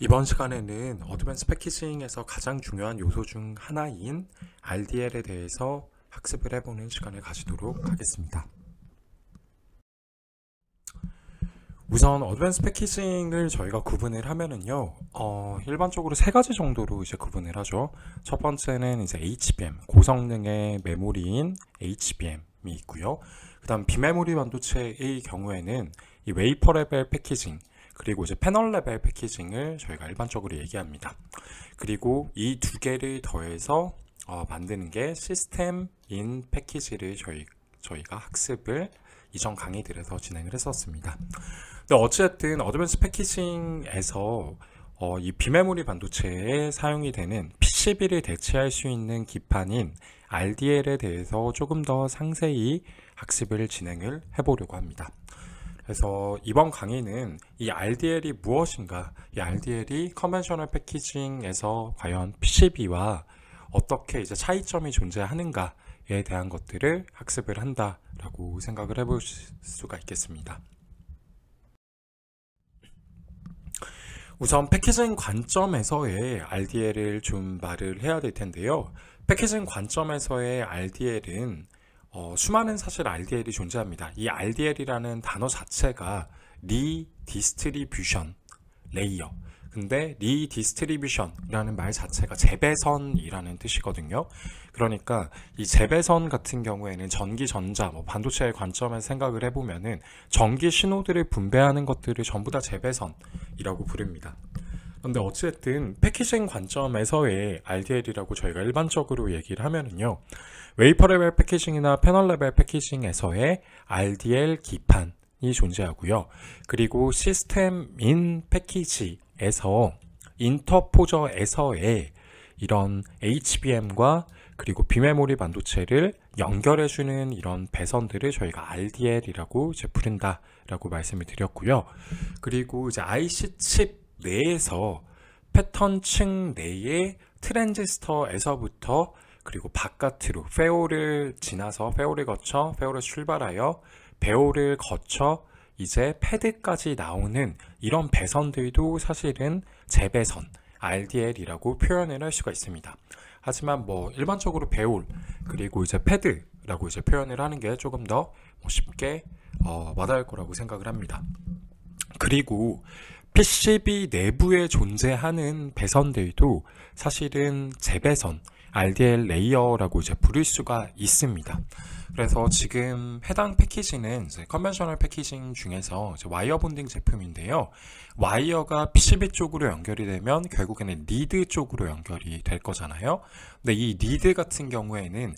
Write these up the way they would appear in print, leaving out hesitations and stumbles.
이번 시간에는 어드밴스 패키징에서 가장 중요한 요소 중 하나인 RDL에 대해서 학습을 해보는 시간을 가지도록 하겠습니다. 우선 어드밴스 패키징을 저희가 구분을 하면은요, 일반적으로 세 가지 정도로 이제 구분을 하죠. 첫 번째는 이제 HBM, 고성능의 메모리인 HBM이 있고요. 그 다음 비메모리 반도체의 경우에는 이 웨이퍼 레벨 패키징, 그리고 이제 패널 레벨 패키징을 저희가 일반적으로 얘기합니다. 그리고 이 두 개를 더해서 만드는 게 시스템인 패키지를 저희가 학습을 이전 강의들에서 진행을 했었습니다. 근데 어쨌든 어드밴스 패키징에서 이 비메모리 반도체에 사용이 되는 PCB를 대체할 수 있는 기판인 RDL에 대해서 조금 더 상세히 학습을 진행을 해보려고 합니다. 그래서 이번 강의는 이 RDL이 무엇인가, 이 RDL이 컨벤셔널 패키징에서 과연 PCB와 어떻게 이제 차이점이 존재하는가에 대한 것들을 학습을 한다라고 생각을 해볼 수가 있겠습니다. 우선 패키징 관점에서의 RDL을 좀 말을 해야 될 텐데요. 패키징 관점에서의 RDL은 수많은 사실 RDL이 존재합니다. 이 RDL이라는 단어 자체가 리디스트리뷰션 레이어. 근데 리디스트리뷰션이라는 말 자체가 재배선이라는 뜻이거든요. 그러니까 이 재배선 같은 경우에는 전기, 전자, 반도체의 관점에서 생각을 해보면은 전기 신호들을 분배하는 것들을 전부 다 재배선이라고 부릅니다. 근데 어쨌든 패키징 관점에서의 RDL이라고 저희가 일반적으로 얘기를 하면은요, 웨이퍼 레벨 패키징이나 패널 레벨 패키징에서의 RDL 기판이 존재하고요. 그리고 시스템인 패키지에서 인터포저에서의 이런 HBM과 그리고 비메모리 반도체를 연결해주는 이런 배선들을 저희가 RDL이라고 이제 부른다라고 말씀을 드렸고요. 그리고 이제 IC 칩 내에서 패턴층 내의 트랜지스터에서부터 그리고 바깥으로 페오를 지나서 페오를 거쳐 페오를 출발하여 배오를 거쳐 이제 패드까지 나오는 이런 배선들도 사실은 재배선 RDL이라고 표현을 할 수가 있습니다. 하지만 일반적으로 배올 그리고 이제 패드라고 이제 표현을 하는 게 조금 더 쉽게 와닿을 거라고 생각을 합니다. 그리고 PCB 내부에 존재하는 배선들도 사실은 재배선 RDL 레이어라고 이제 부를 수가 있습니다. 그래서 지금 해당 패키지는 이제 컨벤셔널 패키징 중에서 이제 와이어 본딩 제품인데요. 와이어가 PCB 쪽으로 연결이 되면 결국에는 리드 쪽으로 연결이 될 거잖아요. 근데 이 리드 같은 경우에는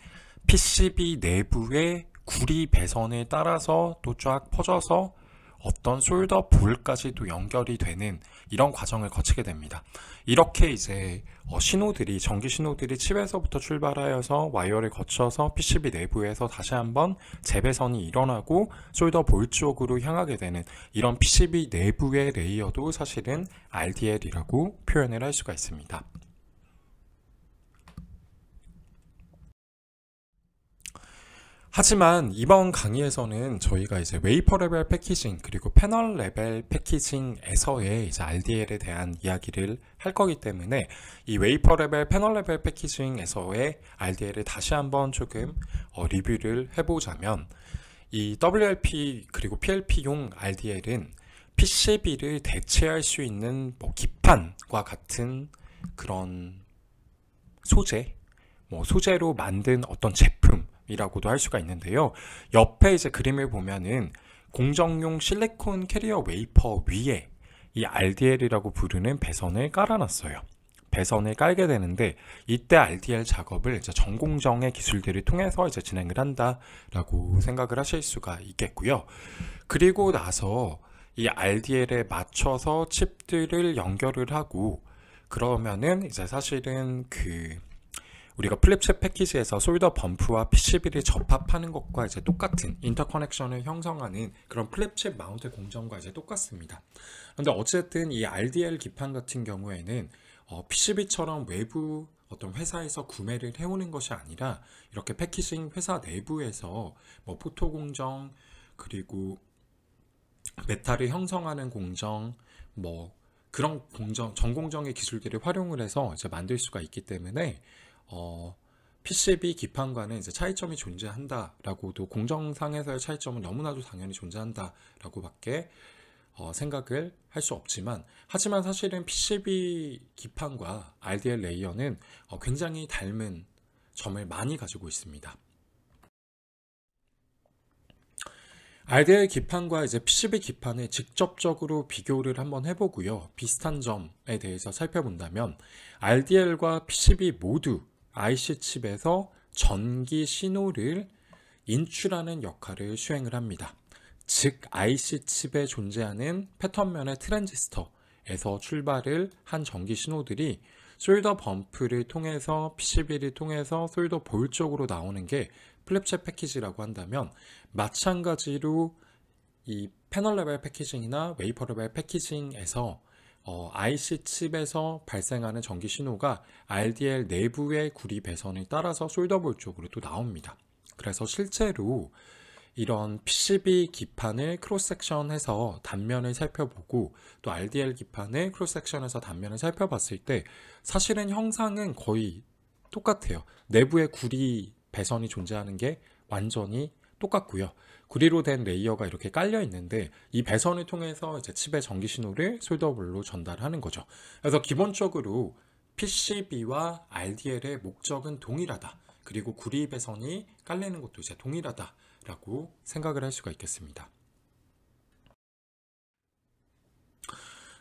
PCB 내부의 구리 배선을 따라서 또 쫙 퍼져서 어떤 솔더 볼까지도 연결이 되는 이런 과정을 거치게 됩니다. 이렇게 이제 신호들이 전기 신호들이 칩에서부터 출발하여서 와이어를 거쳐서 PCB 내부에서 다시 한번 재배선이 일어나고 솔더 볼 쪽으로 향하게 되는 이런 PCB 내부의 레이어도 사실은 RDL이라고 표현을 할 수가 있습니다. 하지만 이번 강의에서는 저희가 이제 웨이퍼 레벨 패키징 그리고 패널 레벨 패키징에서의 이제 RDL에 대한 이야기를 할 거기 때문에 이 웨이퍼 레벨 패널 레벨 패키징에서의 RDL을 다시 한번 조금 리뷰를 해보자면 이 WLP 그리고 PLP용 RDL은 PCB를 대체할 수 있는 기판과 같은 그런 소재로 만든 어떤 제품 이라고도 할 수가 있는데요. 옆에 이제 그림을 보면은 공정용 실리콘 캐리어 웨이퍼 위에 이 RDL이라고 부르는 배선을 깔아놨어요. 배선을 깔게 되는데 이때 RDL 작업을 이제 전공정의 기술들을 통해서 이제 진행을 한다라고 생각을 하실 수가 있겠고요. 그리고 나서 이 RDL에 맞춰서 칩들을 연결을 하고 그러면은 이제 사실은 우리가 플립칩 패키지에서 솔더 범프와 PCB를 접합하는 것과 이제 똑같은 인터커넥션을 형성하는 그런 플립칩 마운트 공정과 이제 똑같습니다. 그런데 어쨌든 이 RDL 기판 같은 경우에는 PCB처럼 외부 어떤 회사에서 구매를 해오는 것이 아니라 이렇게 패키징 회사 내부에서 포토 공정 그리고 메탈을 형성하는 공정 그런 전공정의 기술들을 활용을 해서 이제 만들 수가 있기 때문에 PCB 기판과는 이제 차이점이 존재한다라고도, 공정상에서의 차이점은 너무나도 당연히 존재한다라고밖에 생각을 할 수 없지만, 하지만 사실은 PCB 기판과 RDL 레이어는 굉장히 닮은 점을 많이 가지고 있습니다. RDL 기판과 이제 PCB 기판을 직접적으로 비교를 한번 해보고요. 비슷한 점에 대해서 살펴본다면, RDL과 PCB 모두 IC 칩에서 전기 신호를 인출하는 역할을 수행을 합니다. 즉, IC 칩에 존재하는 패턴면의 트랜지스터에서 출발을 한 전기 신호들이 솔더 범프를 통해서 PCB를 통해서 솔더 볼 쪽으로 나오는 게 플랩체 패키지라고 한다면, 마찬가지로 이 패널 레벨 패키징이나 웨이퍼 레벨 패키징에서 IC 칩에서 발생하는 전기 신호가 RDL 내부의 구리 배선을 따라서 솔더볼 쪽으로 또 나옵니다. 그래서 실제로 이런 PCB 기판을 크로스 섹션해서 단면을 살펴보고 또 RDL 기판을 크로스 섹션해서 단면을 살펴봤을 때 사실은 형상은 거의 똑같아요. 내부에 구리 배선이 존재하는 게 완전히 똑같고요. 구리로 된 레이어가 이렇게 깔려 있는데 이 배선을 통해서 이제 칩의 전기 신호를 솔더볼로 전달하는 거죠. 그래서 기본적으로 PCB와 RDL의 목적은 동일하다. 그리고 구리 배선이 깔리는 것도 이제 동일하다라고 생각을 할 수가 있겠습니다.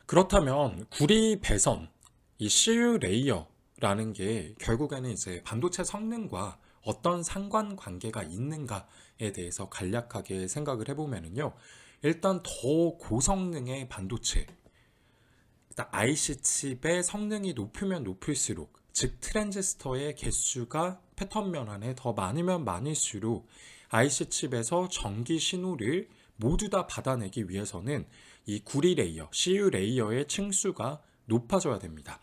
그렇다면 구리 배선, 이 CU 레이어라는 게 결국에는 이제 반도체 성능과 어떤 상관관계가 있는가에 대해서 간략하게 생각을 해보면요. 일단 더 고성능의 반도체, 일단 IC 칩의 성능이 높으면 높을수록, 즉 트랜지스터의 개수가 패턴면 안에 더 많으면 많을수록 IC 칩에서 전기 신호를 모두 다 받아내기 위해서는 이 구리 레이어, CU 레이어의 층수가 높아져야 됩니다.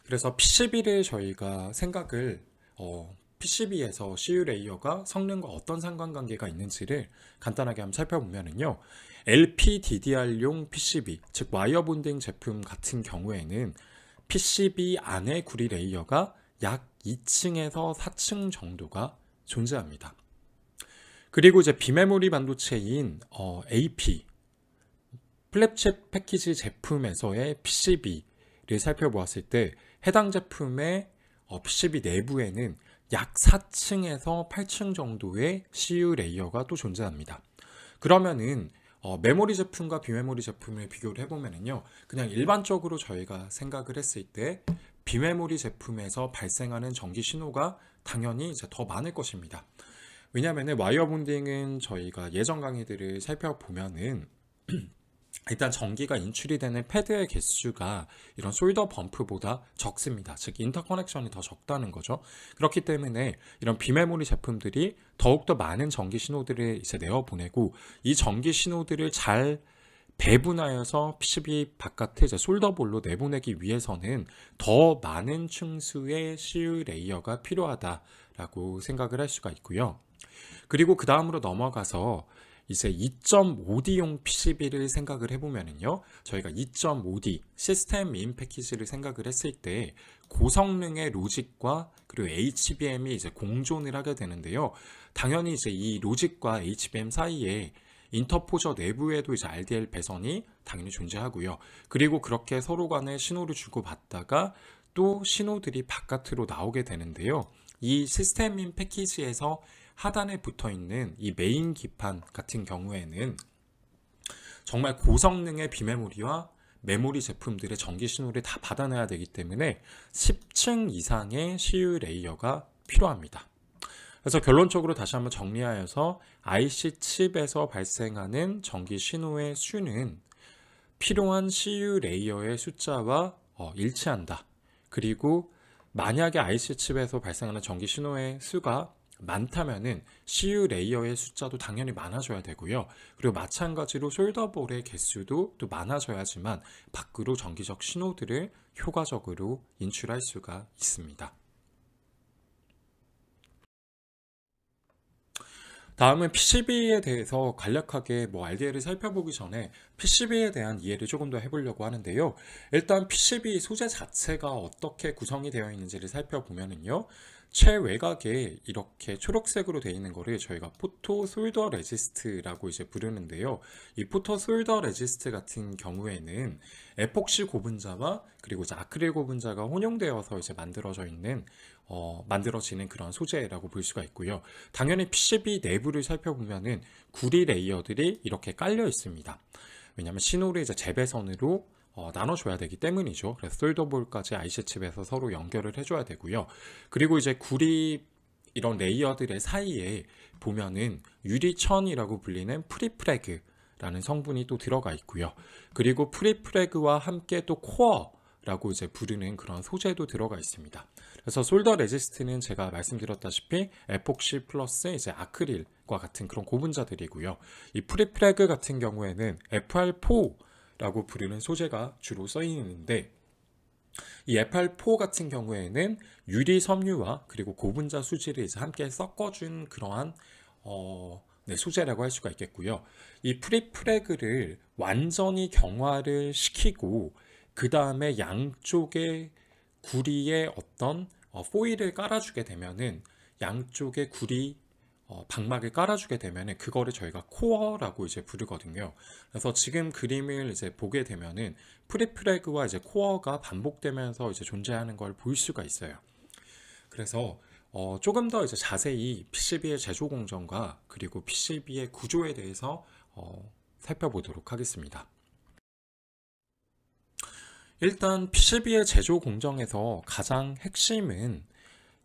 그래서 PCB를 저희가 생각을 PCB에서 CU 레이어가 성능과 어떤 상관관계가 있는지를 간단하게 한번 살펴보면요. LPDDR용 PCB, 즉 와이어 본딩 제품 같은 경우에는 PCB 안에 구리 레이어가 약 2층에서 4층 정도가 존재합니다. 그리고 이제 비메모리 반도체인 AP, 플랩칩 패키지 제품에서의 PCB를 살펴보았을 때 해당 제품의 PCB 내부에는 약 4층에서 8층 정도의 CU 레이어가 또 존재합니다. 그러면은 메모리 제품과 비메모리 제품을 비교를 해보면요, 그냥 일반적으로 저희가 생각을 했을 때 비메모리 제품에서 발생하는 전기 신호가 당연히 이제 더 많을 것입니다. 왜냐하면 와이어 본딩은 저희가 예전 강의들을 살펴보면은 일단 전기가 인출이 되는 패드의 개수가 이런 솔더 범프보다 적습니다. 즉 인터커넥션이 더 적다는 거죠. 그렇기 때문에 이런 비메모리 제품들이 더욱더 많은 전기 신호들을 이제 내어보내고, 이 전기 신호들을 잘 배분하여서 PCB 바깥에 이제 솔더볼로 내보내기 위해서는 더 많은 층수의 CU 레이어가 필요하다라고 생각을 할 수가 있고요. 그리고 그 다음으로 넘어가서 이제 2.5D용 PCB를 생각을 해보면요, 저희가 2.5D 시스템 인 패키지를 생각을 했을 때 고성능의 로직과 그리고 HBM이 이제 공존을 하게 되는데요. 당연히 이제 이 로직과 HBM 사이에 인터포저 내부에도 이제 RDL 배선이 당연히 존재하고요. 그리고 그렇게 서로 간에 신호를 주고받다가 또 신호들이 바깥으로 나오게 되는데요. 이 시스템인 패키지에서 하단에 붙어 있는 이 메인 기판 같은 경우에는 정말 고성능의 비메모리와 메모리 제품들의 전기 신호를 다 받아내야 되기 때문에 10층 이상의 CU 레이어가 필요합니다. 그래서 결론적으로 다시 한번 정리하여서 IC 칩에서 발생하는 전기 신호의 수는 필요한 CU 레이어의 숫자와 일치한다. 그리고 만약에 IC 칩에서 발생하는 전기 신호의 수가 많다면은 CU 레이어의 숫자도 당연히 많아져야 되고요. 그리고 마찬가지로 솔더볼의 개수도 또 많아져야지만 밖으로 전기적 신호들을 효과적으로 인출할 수가 있습니다. 다음은 PCB에 대해서 간략하게 RDL을 살펴보기 전에 PCB에 대한 이해를 조금 더 해보려고 하는데요. 일단 PCB 소재 자체가 어떻게 구성이 되어 있는지를 살펴보면은요. 최외곽에 이렇게 초록색으로 되어 있는 거를 저희가 포토 솔더 레지스트라고 이제 부르는데요. 이 포토 솔더 레지스트 같은 경우에는 에폭시 고분자와 그리고 이제 아크릴 고분자가 혼용되어서 이제 만들어지는 그런 소재라고 볼 수가 있고요. 당연히 PCB 내부를 살펴보면은 구리 레이어들이 이렇게 깔려 있습니다. 왜냐하면 신호를 이제 재배선으로 나눠줘야 되기 때문이죠. 그래서 솔더볼까지 IC 칩에서 서로 연결을 해줘야 되고요. 그리고 이제 구리 이런 레이어들의 사이에 보면은 유리천이라고 불리는 프리프레그라는 성분이 또 들어가 있고요. 그리고 프리프레그와 함께 또 코어라고 이제 부르는 그런 소재도 들어가 있습니다. 그래서 솔더 레지스트는 제가 말씀드렸다시피 에폭시 플러스 이제 아크릴과 같은 그런 고분자들이고요. 이 프리프레그 같은 경우에는 FR4 라고 부르는 소재가 주로 쓰이는데, 이 FR4 같은 경우에는 유리 섬유와 그리고 고분자 수지를 이제 함께 섞어준 그러한 소재라고 할 수가 있겠고요. 이 프리프레그를 완전히 경화를 시키고 그 다음에 양쪽에 구리에 어떤 포일을 깔아주게 되면은 양쪽에 구리 방막을 깔아주게 되면은 그거를 저희가 코어라고 이제 부르거든요. 그래서 지금 그림을 이제 보게 되면은 프리프레그와 이제 코어가 반복되면서 이제 존재하는 걸 볼 수가 있어요. 그래서 조금 더 이제 자세히 PCB의 제조 공정과 그리고 PCB의 구조에 대해서 살펴보도록 하겠습니다. 일단 PCB의 제조 공정에서 가장 핵심은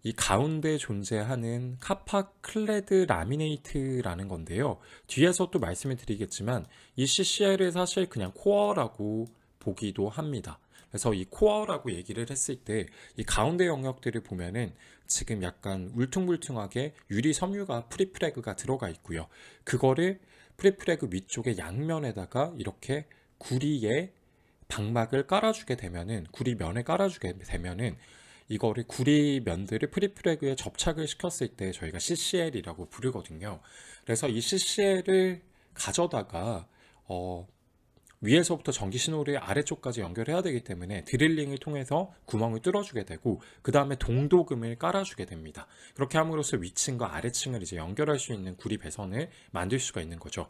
이 가운데 존재하는 카파 클레드 라미네이트라는 건데요. 뒤에서 또 말씀을 드리겠지만 이 CCL을 사실 그냥 코어라고 보기도 합니다. 그래서 이 코어라고 얘기를 했을 때 이 가운데 영역들을 보면은 지금 약간 울퉁불퉁하게 유리 섬유가 프리프레그가 들어가 있고요. 그거를 프리프레그 위쪽의 양면에다가 이렇게 구리에 방막을 깔아주게 되면은, 구리면을 깔아주게 되면은 이거를 구리면들을 프리프레그에 접착을 시켰을 때 저희가 CCL이라고 부르거든요. 그래서 이 CCL을 가져다가 위에서부터 전기 신호를 아래쪽까지 연결해야 되기 때문에 드릴링을 통해서 구멍을 뚫어주게 되고 그 다음에 동도금을 깔아주게 됩니다. 그렇게 함으로써 위층과 아래층을 이제 연결할 수 있는 구리 배선을 만들 수가 있는 거죠.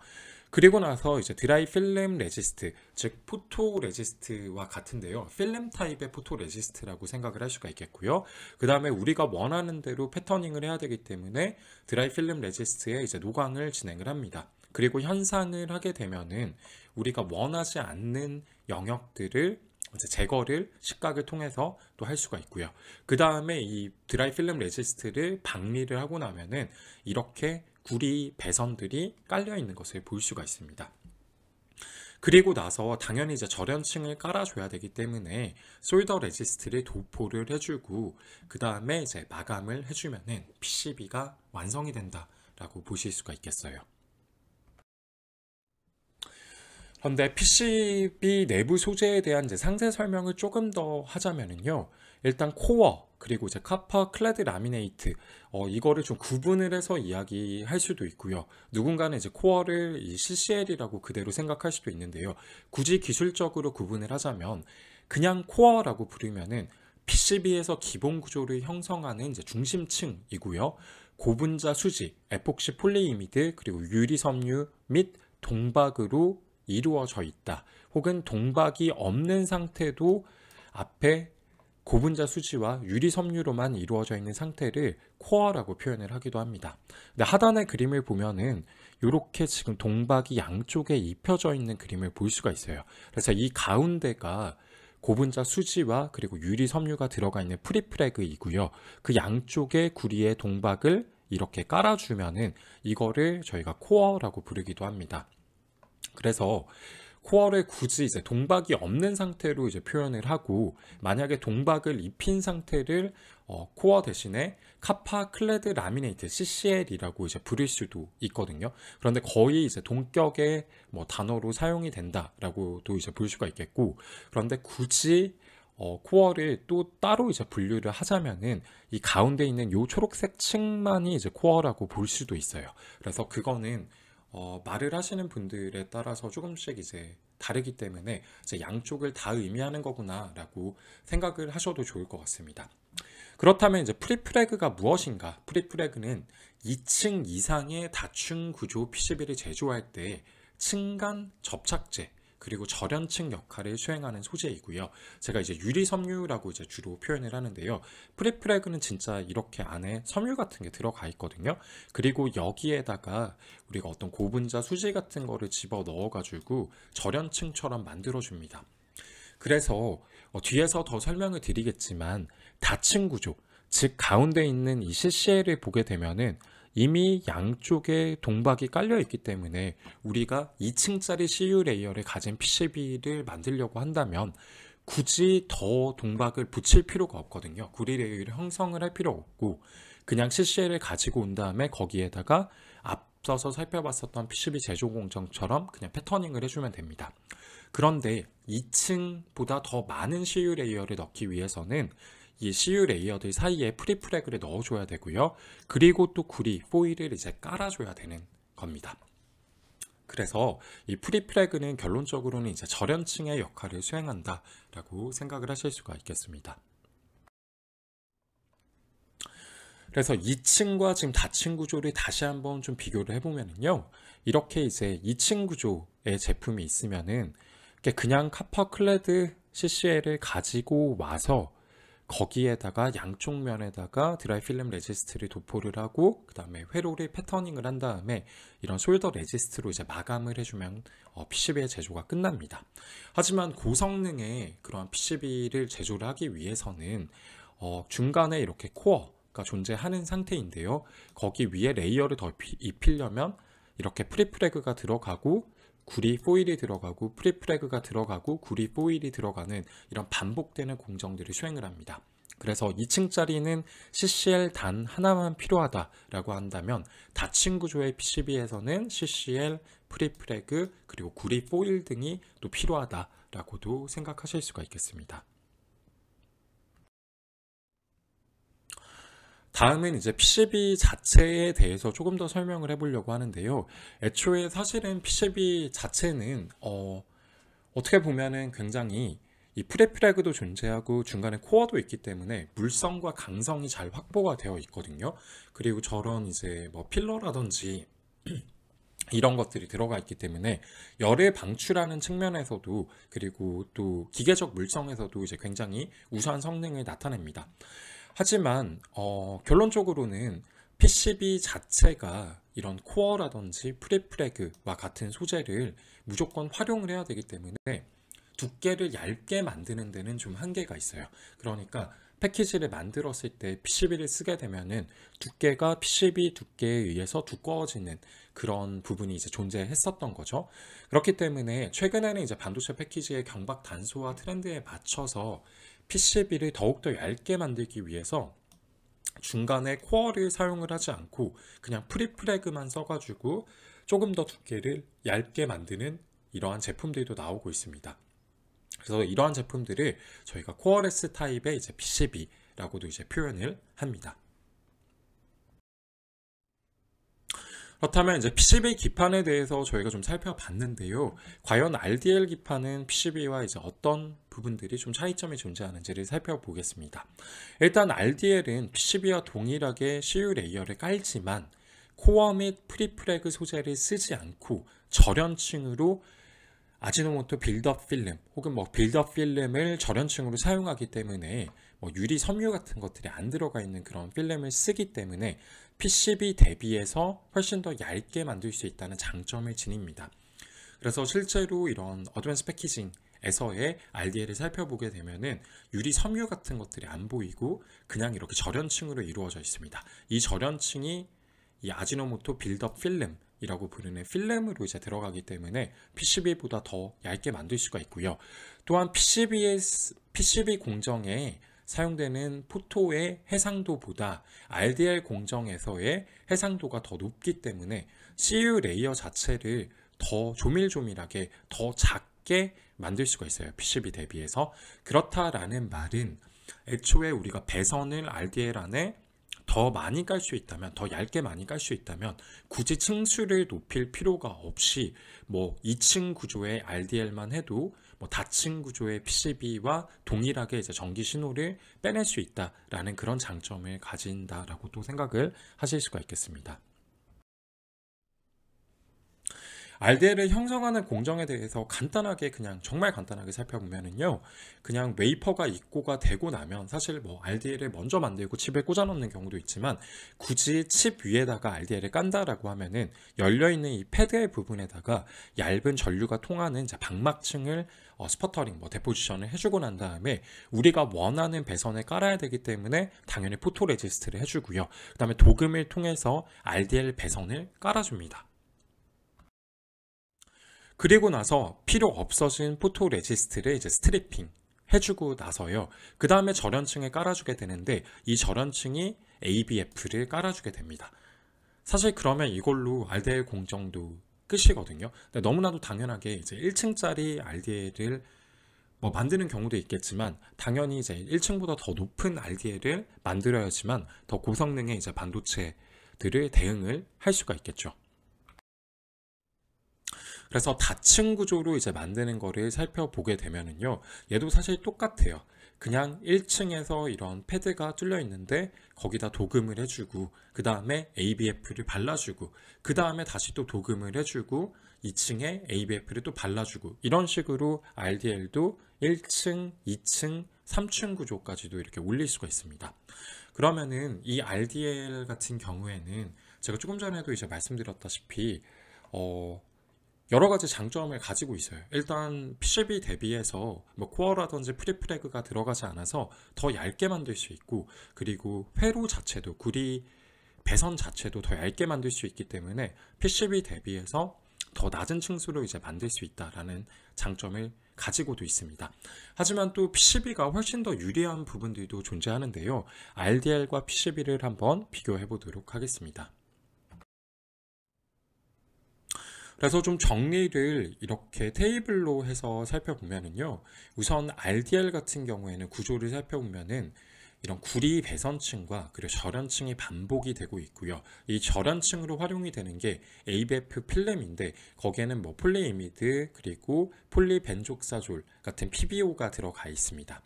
그리고 나서 이제 드라이 필름 레지스트, 즉 포토 레지스트와 같은데요. 필름 타입의 포토 레지스트라고 생각을 할 수가 있겠고요. 그 다음에 우리가 원하는 대로 패터닝을 해야 되기 때문에 드라이 필름 레지스트에 이제 노광을 진행을 합니다. 그리고 현상을 하게 되면은 우리가 원하지 않는 영역들을 이제 제거를 식각을 통해서 또 할 수가 있고요. 그 다음에 이 드라이 필름 레지스트를 박리를 하고 나면은 이렇게 구리 배선들이 깔려 있는 것을 볼 수가 있습니다. 그리고 나서 당연히 이제 절연층을 깔아줘야 되기 때문에 솔더 레지스트를 도포를 해주고 그 다음에 이제 마감을 해주면은 PCB가 완성이 된다라고 보실 수가 있겠어요. 그런데 PCB 내부 소재에 대한 이제 상세 설명을 조금 더 하자면은요. 일단 코어 그리고 이제 카파 클레드 라미네이트 이거를 좀 구분을 해서 이야기할 수도 있고요. 누군가는 이제 코어를 이 CCL이라고 그대로 생각할 수도 있는데요. 굳이 기술적으로 구분을 하자면 그냥 코어라고 부르면은 PCB에서 기본 구조를 형성하는 이제 중심층이고요. 고분자 수지, 에폭시 폴리이미드 그리고 유리 섬유 및 동박으로 이루어져 있다. 혹은 동박이 없는 상태도 앞에 고분자 수지와 유리 섬유로만 이루어져 있는 상태를 코어라고 표현을 하기도 합니다. 근데 하단의 그림을 보면은 이렇게 지금 동박이 양쪽에 입혀져 있는 그림을 볼 수가 있어요. 그래서 이 가운데가 고분자 수지와 그리고 유리 섬유가 들어가 있는 프리프레그이고요. 그 양쪽에 구리에 동박을 이렇게 깔아주면은 이거를 저희가 코어라고 부르기도 합니다. 그래서 코어를 굳이 이제 동박이 없는 상태로 이제 표현을 하고 만약에 동박을 입힌 상태를 코어 대신에 카파 클레드 라미네이트 CCL이라고 이제 부를 수도 있거든요. 그런데 거의 이제 동격의 단어로 사용이 된다라고도 이제 볼 수가 있겠고, 그런데 굳이 코어를 또 따로 이제 분류를 하자면은 이 가운데 있는 요 초록색 층만이 이제 코어라고 볼 수도 있어요. 그래서 그거는 말을 하시는 분들에 따라서 조금씩 이제 다르기 때문에 이제 양쪽을 다 의미하는 거구나라고 생각을 하셔도 좋을 것 같습니다. 그렇다면 이제 프리프레그가 무엇인가? 프리프레그는 2층 이상의 다층 구조 PCB를 제조할 때 층 간 접착제 그리고 절연층 역할을 수행하는 소재이고요. 제가 이제 유리 섬유라고 이제 주로 표현을 하는데요. 프리프레그는 진짜 이렇게 안에 섬유 같은 게 들어가 있거든요. 그리고 여기에다가 우리가 어떤 고분자 수지 같은 거를 집어 넣어가지고 절연층처럼 만들어줍니다. 그래서 뒤에서 더 설명을 드리겠지만 다층 구조, 즉 가운데 있는 이 CCL을 보게 되면은 이미 양쪽에 동박이 깔려 있기 때문에 우리가 2층짜리 CU 레이어를 가진 PCB를 만들려고 한다면 굳이 더 동박을 붙일 필요가 없거든요. 구리 레이어를 형성을 할 필요 없고 그냥 CCL을 가지고 온 다음에 거기에다가 앞서서 살펴봤었던 PCB 제조 공정처럼 그냥 패터닝을 해주면 됩니다. 그런데 2층보다 더 많은 CU 레이어를 넣기 위해서는 이 CU 레이어들 사이에 프리프레그를 넣어줘야 되고요. 그리고 또 구리, 포일을 이제 깔아줘야 되는 겁니다. 그래서 이 프리프레그는 결론적으로는 이제 절연층의 역할을 수행한다라고 생각을 하실 수가 있겠습니다. 그래서 2층과 지금 다층 구조를 다시 한번 좀 비교를 해보면요. 이렇게 이제 2층 구조의 제품이 있으면은 그냥 카퍼 클레드 CCL을 가지고 와서 거기에다가 양쪽 면에다가 드라이 필름 레지스트를 도포를 하고 그 다음에 회로를 패터닝을 한 다음에 이런 솔더 레지스트로 이제 마감을 해주면 PCB의 제조가 끝납니다. 하지만 고성능의 그런 PCB를 제조를 하기 위해서는 중간에 이렇게 코어가 존재하는 상태인데요. 거기 위에 레이어를 더 입히려면 이렇게 프리프레그가 들어가고 구리 포일이 들어가고 프리프레그가 들어가고 구리 포일이 들어가는 이런 반복되는 공정들을 수행을 합니다. 그래서 2층짜리는 CCL 단 하나만 필요하다라고 한다면 다층 구조의 PCB에서는 CCL, 프리프레그 그리고 구리 포일 등이 또 필요하다라고도 생각하실 수가 있겠습니다. 다음은 이제 PCB 자체에 대해서 조금 더 설명을 해보려고 하는데요. 애초에 사실은 PCB 자체는 어떻게 보면은 굉장히 이 프리프레그도 존재하고 중간에 코어도 있기 때문에 물성과 강성이 잘 확보가 되어 있거든요. 그리고 저런 이제 뭐 필러라든지 이런 것들이 들어가 있기 때문에 열을 방출하는 측면에서도 그리고 또 기계적 물성에서도 이제 굉장히 우수한 성능을 나타냅니다. 하지만 결론적으로는 PCB 자체가 이런 코어라든지 프리프레그와 같은 소재를 무조건 활용을 해야 되기 때문에 두께를 얇게 만드는 데는 좀 한계가 있어요. 그러니까 패키지를 만들었을 때 PCB를 쓰게 되면은 두께가 PCB 두께에 의해서 두꺼워지는 그런 부분이 이제 존재했었던 거죠. 그렇기 때문에 최근에는 이제 반도체 패키지의 경박 단소화 트렌드에 맞춰서 PCB를 더욱더 얇게 만들기 위해서 중간에 코어를 사용을 하지 않고 그냥 프리프레그만 써가지고 조금 더 두께를 얇게 만드는 이러한 제품들도 나오고 있습니다. 그래서 이러한 제품들을 저희가 코어레스 타입의 이제 PCB라고도 이제 표현을 합니다. 그렇다면 이제 PCB 기판에 대해서 저희가 좀 살펴봤는데요. 과연 RDL 기판은 PCB와 이제 어떤 부분들이 좀 차이점이 존재하는지를 살펴보겠습니다. 일단 RDL은 PCB와 동일하게 CU 레이어를 깔지만 코어 및 프리프레그 소재를 쓰지 않고 절연층으로 아지노모토 빌드업 필름 혹은 뭐 빌드업 필름을 절연층으로 사용하기 때문에 뭐 유리 섬유 같은 것들이 안 들어가 있는 그런 필름을 쓰기 때문에 PCB 대비해서 훨씬 더 얇게 만들 수 있다는 장점을 지닙니다. 그래서 실제로 이런 어드밴스 패키징에서의 RDL을 살펴보게 되면은 유리 섬유 같은 것들이 안 보이고 그냥 이렇게 절연층으로 이루어져 있습니다. 이 절연층이 이 아지노모토 빌드업 필름이라고 부르는 필름으로 이제 들어가기 때문에 PCB보다 더 얇게 만들 수가 있고요. 또한 PCB 공정에 사용되는 포토의 해상도보다 RDL 공정에서의 해상도가 더 높기 때문에 CU 레이어 자체를 더 조밀조밀하게 더 얇게 만들 수가 있어요. PCB 대비해서. 그렇다라는 말은 애초에 우리가 배선을 RDL 안에 더 많이 깔 수 있다면, 더 얇게 많이 깔 수 있다면 굳이 층수를 높일 필요가 없이 뭐 2층 구조의 RDL만 해도 뭐 다층 구조의 PCB와 동일하게 이제 전기 신호를 빼낼 수 있다라는 그런 장점을 가진다라고 또 생각을 하실 수가 있겠습니다. RDL을 형성하는 공정에 대해서 간단하게 그냥 정말 간단하게 살펴보면은요, 그냥 웨이퍼가 입고가 되고 나면 사실 뭐 RDL을 먼저 만들고 칩에 꽂아 넣는 경우도 있지만, 굳이 칩 위에다가 RDL을 깐다라고 하면은 열려있는 이 패드의 부분에다가 얇은 전류가 통하는 방막층을 스퍼터링, 데포지션을 해주고 난 다음에 우리가 원하는 배선을 깔아야 되기 때문에 당연히 포토레지스트를 해주고요. 그 다음에 도금을 통해서 RDL 배선을 깔아줍니다. 그리고 나서 필요 없어진 포토레지스트를 이제 스트리핑 해주고 나서요. 그 다음에 절연층을 깔아주게 되는데, 이 절연층이 ABF를 깔아주게 됩니다. 사실 그러면 이걸로 RDL 공정도 끝이거든요. 근데 너무나도 당연하게 이제 1층짜리 RDL을 만드는 경우도 있겠지만, 당연히 이제 1층보다 더 높은 RDL을 만들어야지만 더 고성능의 이제 반도체들을 대응을 할 수가 있겠죠. 그래서 다층 구조로 이제 만드는 거를 살펴보게 되면은요, 얘도 사실 똑같아요. 그냥 1층에서 이런 패드가 뚫려 있는데 거기다 도금을 해주고, 그 다음에 ABF를 발라주고, 그 다음에 다시 또 도금을 해주고, 2층에 ABF를 또 발라주고, 이런 식으로 RDL도 1층, 2층, 3층 구조까지도 이렇게 올릴 수가 있습니다. 그러면은 이 RDL 같은 경우에는 제가 조금 전에도 이제 말씀드렸다시피 여러 가지 장점을 가지고 있어요. 일단 PCB 대비해서 코어라든지 프리프레그가 들어가지 않아서 더 얇게 만들 수 있고, 그리고 회로 자체도, 구리 배선 자체도 더 얇게 만들 수 있기 때문에 PCB 대비해서 더 낮은 층수로 이제 만들 수 있다라는 장점을 가지고도 있습니다. 하지만 또 PCB가 훨씬 더 유리한 부분들도 존재하는데요. RDL과 PCB를 한번 비교해 보도록 하겠습니다. 그래서 좀 정리를 이렇게 테이블로 해서 살펴보면은요, 우선 RDL 같은 경우에는 구조를 살펴보면은 이런 구리 배선층과 그리고 절연층이 반복이 되고 있고요. 이 절연층으로 활용이 되는 게 ABF 필름인데, 거기에는 폴리이미드 그리고 폴리벤족사졸 같은 PBO가 들어가 있습니다.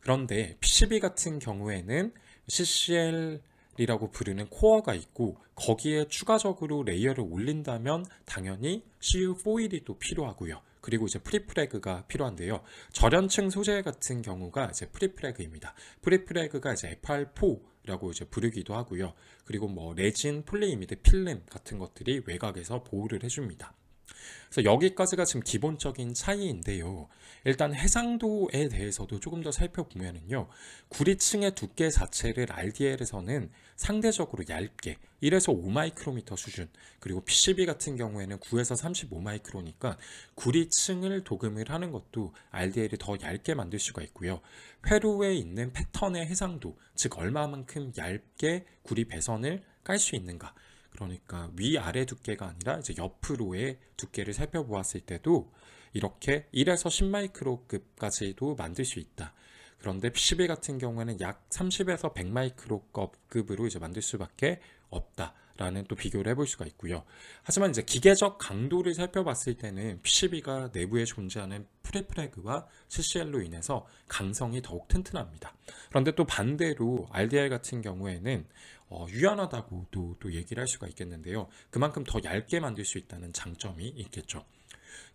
그런데 PCB 같은 경우에는 CCL 이라고 부르는 코어가 있고, 거기에 추가적으로 레이어를 올린다면 당연히 CU 포일이 또 필요하고요. 그리고 이제 프리프레그가 필요한데요. 절연층 소재 같은 경우가 이제 프리프레그입니다. 프리프레그가 이제 FR4라고 이제 부르기도 하고요. 그리고 레진, 폴리이미드 필름 같은 것들이 외곽에서 보호를 해줍니다. 그래서 여기까지가 지금 기본적인 차이인데요. 일단 해상도에 대해서도 조금 더 살펴보면은요, 구리층의 두께 자체를 RDL에서는 상대적으로 얇게 1에서 5마이크로미터 수준, 그리고 PCB 같은 경우에는 9에서 35마이크로니까 구리층을 도금을 하는 것도 RDL이 더 얇게 만들 수가 있고요. 회로에 있는 패턴의 해상도, 즉 얼마만큼 얇게 구리 배선을 깔 수 있는가, 그러니까 위아래 두께가 아니라 이제 옆으로의 두께를 살펴보았을 때도 이렇게 1에서 10마이크로급까지도 만들 수 있다. 그런데 PCB 같은 경우에는 약 30에서 100마이크로급으로 이제 만들 수밖에 없다라는 또 비교를 해볼 수가 있고요. 하지만 이제 기계적 강도를 살펴봤을 때는 PCB가 내부에 존재하는 프리프레그와 CCL로 인해서 강성이 더욱 튼튼합니다. 그런데 또 반대로 RDL 같은 경우에는 유연하다고 또 얘기를 할 수가 있겠는데요. 그만큼 더 얇게 만들 수 있다는 장점이 있겠죠.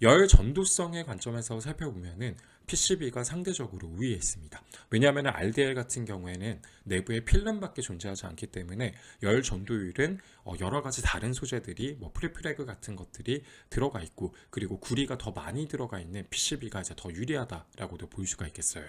열 전도성의 관점에서 살펴보면은 PCB가 상대적으로 우위에 있습니다. 왜냐하면 RDL 같은 경우에는 내부에 필름밖에 존재하지 않기 때문에 열 전도율은 여러 가지 다른 소재들이 프리프레그 같은 것들이 들어가 있고, 그리고 구리가 더 많이 들어가 있는 PCB가 이제 더 유리하다라고도 볼 수가 있겠어요.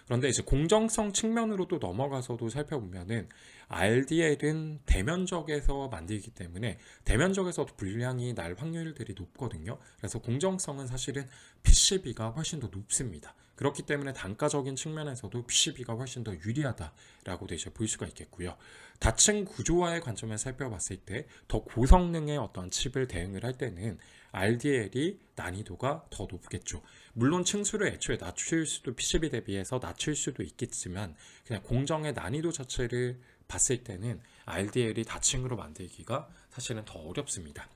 그런데 이제 공정성 측면으로 또 넘어가서도 살펴보면은 RDL은 대면적에서 만들기 때문에 대면적에서도 불량이 날 확률들이 높거든요. 그래서 공정성은 사실은 PCB가 훨씬 더 높습니다. 있습니다. 그렇기 때문에 단가적인 측면에서도 PCB가 훨씬 더 유리하다라고도 이제 볼 수가 있겠고요. 다층 구조화의 관점에서 살펴봤을 때 더 고성능의 어떤 칩을 대응을 할 때는 RDL이 난이도가 더 높겠죠. 물론 층수를 애초에 낮출 수도 PCB 대비해서 낮출 수도 있겠지만 그냥 공정의 난이도 자체를 봤을 때는 RDL이 다층으로 만들기가 사실은 더 어렵습니다.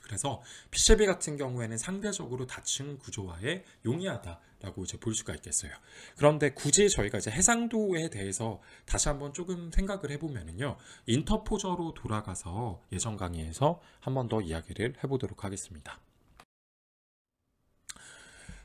그래서 PCB 같은 경우에는 상대적으로 다층 구조화에 용이하다라고 이제 볼 수가 있겠어요. 그런데 굳이 저희가 이제 해상도에 대해서 다시 한번 조금 생각을 해보면요. 인터포저로 돌아가서 예전 강의에서 한 번 더 이야기를 해보도록 하겠습니다.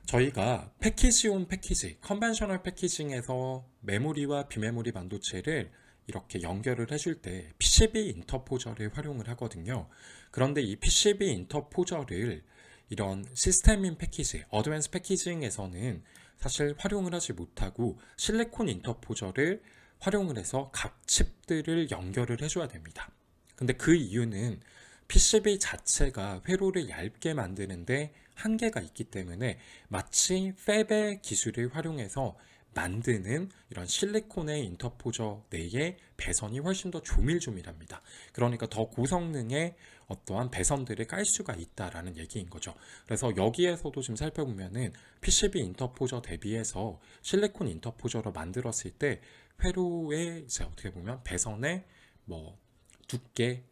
저희가 패키지 온 패키지, 컨벤셔널 패키징에서 메모리와 비메모리 반도체를 이렇게 연결을 해줄 때 PCB 인터포저를 활용을 하거든요. 그런데 이 PCB 인터포저를 이런 시스템인 패키지, 어드밴스 패키징에서는 사실 활용을 하지 못하고 실리콘 인터포저를 활용을 해서 각 칩들을 연결을 해줘야 됩니다. 근데 그 이유는 PCB 자체가 회로를 얇게 만드는데 한계가 있기 때문에 마치 팹의 기술을 활용해서 만드는 이런 실리콘의 인터포저 내에 배선이 훨씬 더 조밀조밀합니다. 그러니까 더 고성능의 어떠한 배선들을 깔 수가 있다라는 얘기인 거죠. 그래서 여기에서도 지금 살펴보면은 PCB 인터포저 대비해서 실리콘 인터포저로 만들었을 때 회로의 이제 어떻게 보면 배선의 뭐 두께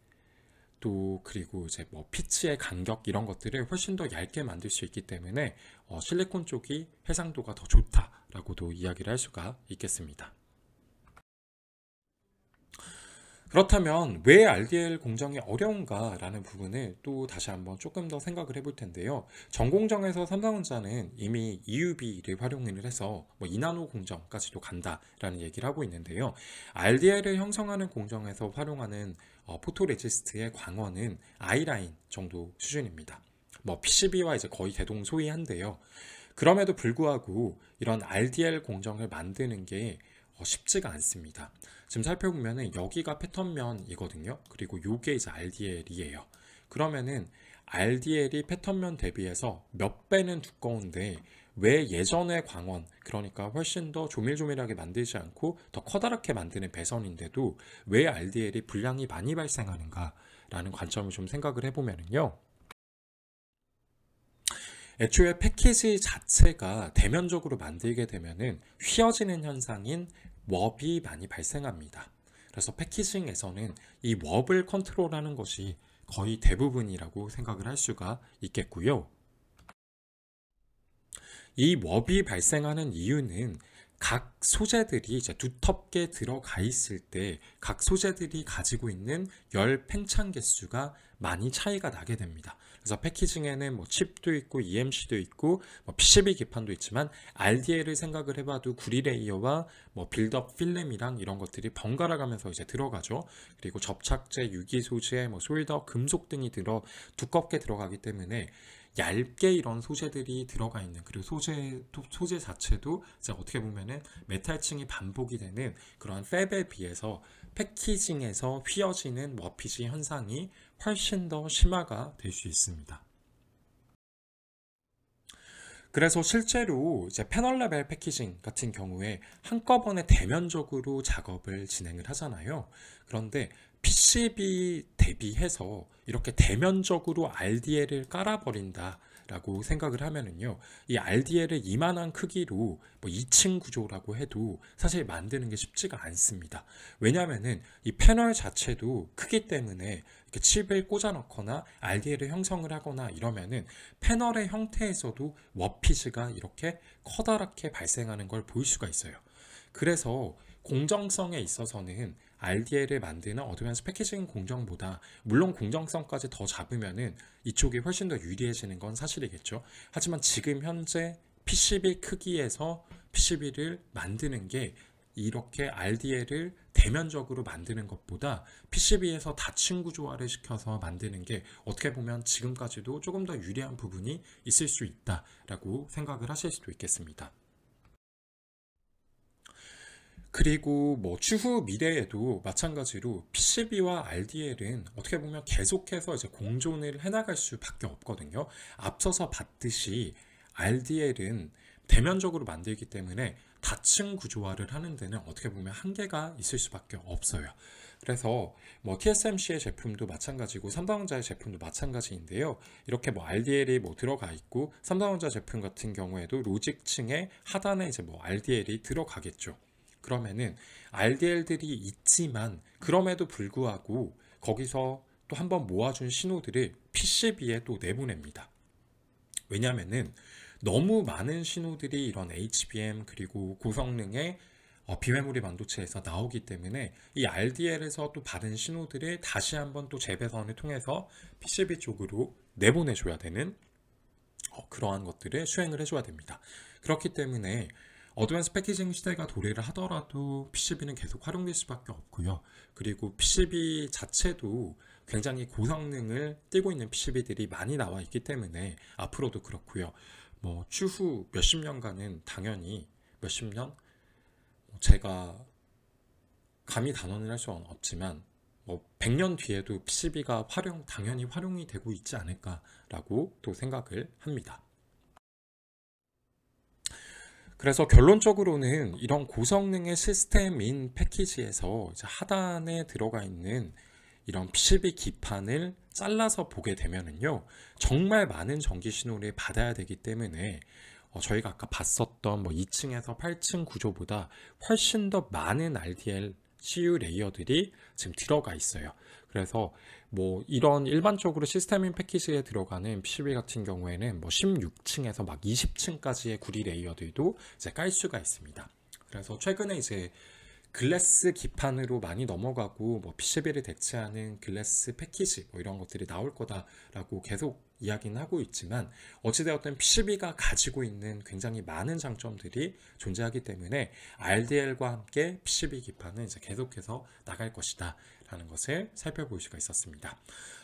또 그리고 이제 뭐 피치의 간격 이런 것들을 훨씬 더 얇게 만들 수 있기 때문에 실리콘 쪽이 해상도가 더 좋다라고도 이야기를 할 수가 있겠습니다. 그렇다면 왜 RDL 공정이 어려운가라는 부분을 또 다시 한번 조금 더 생각을 해볼 텐데요. 전공정에서 삼성전자는 이미 EUV를 활용을 해서 뭐 2나노 공정까지도 간다라는 얘기를 하고 있는데요. RDL을 형성하는 공정에서 활용하는 포토레지스트의 광원은 I라인 정도 수준입니다. 뭐 PCB와 이제 거의 대동소이한데요. 그럼에도 불구하고 이런 RDL 공정을 만드는 게 쉽지가 않습니다. 지금 살펴보면은 여기가 패턴면이거든요. 그리고 요게 이제 RDL이에요. 그러면은 RDL이 패턴면 대비해서 몇 배는 두꺼운데 왜 예전의 광원, 그러니까 훨씬 더 조밀조밀하게 만들지 않고 더 커다랗게 만드는 배선인데도 왜 RDL이 불량이 많이 발생하는가라는 관점을 좀 생각을 해보면은요. 애초에 패키지 자체가 대면적으로 만들게 되면은 휘어지는 현상인 엷이 많이 발생합니다. 그래서 패키징에서는 이 엷을 컨트롤하는 것이 거의 대부분이라고 생각을 할 수가 있겠고요. 이 엷이 발생하는 이유는 각 소재들이 이제 두텁게 들어가 있을 때 각 소재들이 가지고 있는 열 팽창 개수가 많이 차이가 나게 됩니다. 그래서 패키징에는 뭐 칩도 있고 EMC도 있고 뭐 PCB 기판도 있지만 RDL을 생각을 해봐도 구리레이어와 뭐 빌드업 필름이랑 이런 것들이 번갈아 가면서 이제 들어가죠. 그리고 접착제, 유기 소재, 뭐 솔더, 금속 등이 두껍게 들어가기 때문에 얇게 이런 소재들이 들어가 있는, 그리고 소재 자체도 이제 어떻게 보면은 메탈층이 반복이 되는 그런 팹에 비해서 패키징에서 휘어지는 워피지 현상이 훨씬 더 심화가 될 수 있습니다. 그래서 실제로 이제 패널 레벨 패키징 같은 경우에 한꺼번에 대면적으로 작업을 진행을 하잖아요. 그런데 PCB 대비해서 이렇게 대면적으로 RDL을 깔아버린다 라고 생각을 하면은요, 이 RDL을 이만한 크기로 뭐 2층 구조라고 해도 사실 만드는 게 쉽지가 않습니다. 왜냐하면은 이 패널 자체도 크기 때문에 이렇게 칩을 꽂아 넣거나 RDL을 형성을 하거나 이러면은 패널의 형태에서도 워피즈가 이렇게 커다랗게 발생하는 걸 볼 수가 있어요. 그래서 공정성에 있어서는 RDL을 만드는 어드밴스 패키징 공정보다 물론 공정성까지 더 잡으면은 이쪽이 훨씬 더 유리해지는 건 사실이겠죠. 하지만 지금 현재 PCB 크기에서 PCB를 만드는 게 이렇게 RDL을 대면적으로 만드는 것보다 PCB에서 다층 구조화를 시켜서 만드는 게 어떻게 보면 지금까지도 조금 더 유리한 부분이 있을 수 있다라고 생각을 하실 수도 있겠습니다. 그리고 뭐 추후 미래에도 마찬가지로 PCB와 RDL은 어떻게 보면 계속해서 이제 공존을 해나갈 수밖에 없거든요. 앞서서 봤듯이 RDL은 대면적으로 만들기 때문에 다층 구조화를 하는 데는 어떻게 보면 한계가 있을 수밖에 없어요. 그래서 뭐 TSMC의 제품도 마찬가지고 삼성전자의 제품도 마찬가지인데요. 이렇게 뭐 RDL이 뭐 들어가 있고 삼성전자 제품 같은 경우에도 로직층의 하단에 이제 뭐 RDL이 들어가겠죠. 그러면은 RDL들이 있지만 그럼에도 불구하고 거기서 또 한번 모아준 신호들을 PCB에 또 내보냅니다. 왜냐면은 너무 많은 신호들이 이런 HBM 그리고 고성능의 비메모리 반도체에서 나오기 때문에 이 RDL에서 또 받은 신호들을 다시 한번 또 재배선을 통해서 PCB 쪽으로 내보내줘야 되는 그러한 것들을 수행을 해줘야 됩니다. 그렇기 때문에 어드밴스 패키징 시대가 도래를 하더라도 PCB는 계속 활용될 수밖에 없고요. 그리고 PCB 자체도 굉장히 고성능을 띠고 있는 PCB들이 많이 나와 있기 때문에 앞으로도 그렇고요. 뭐 추후 몇십 년간은 당연히 몇십 년? 제가 감히 단언을 할 수는 없지만 뭐 100년 뒤에도 PCB가 당연히 활용이 되고 있지 않을까라고 또 생각을 합니다. 그래서 결론적으로는 이런 고성능의 시스템인 패키지에서 이제 하단에 들어가 있는 이런 PCB 기판을 잘라서 보게 되면은요, 정말 많은 전기 신호를 받아야 되기 때문에 저희가 아까 봤었던 뭐 2층에서 8층 구조보다 훨씬 더 많은 RDL CU 레이어들이 지금 들어가 있어요. 그래서 뭐 이런 일반적으로 시스템인 패키지에 들어가는 PCB 같은 경우에는 뭐 16층에서 막 20층까지의 구리 레이어들도 이제 깔 수가 있습니다. 그래서 최근에 이제 글래스 기판으로 많이 넘어가고 뭐 PCB를 대체하는 글래스 패키지 뭐 이런 것들이 나올 거다라고 계속 이야기는 하고 있지만 어찌되었든 PCB가 가지고 있는 굉장히 많은 장점들이 존재하기 때문에 RDL과 함께 PCB 기판은 이제 계속해서 나갈 것이다 라는 것을 살펴볼 수가 있었습니다.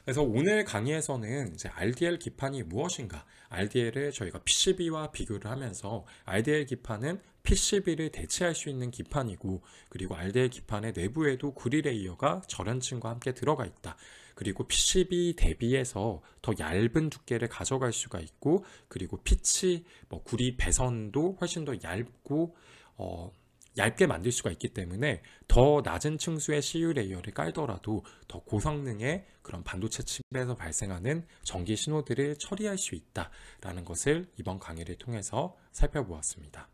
그래서 오늘 강의에서는 이제 RDL 기판이 무엇인가, RDL을 저희가 PCB와 비교를 하면서 RDL 기판은 PCB를 대체할 수 있는 기판이고, 그리고 RDL 기판의 내부에도 구리 레이어가 절연층과 함께 들어가 있다. 그리고 PCB 대비해서 더 얇은 두께를 가져갈 수가 있고, 그리고 피치, 뭐 구리 배선도 훨씬 더 얇고 얇게 만들 수가 있기 때문에 더 낮은 층수의 CU 레이어를 깔더라도 더 고성능의 그런 반도체 칩에서 발생하는 전기 신호들을 처리할 수 있다라는 것을 이번 강의를 통해서 살펴보았습니다.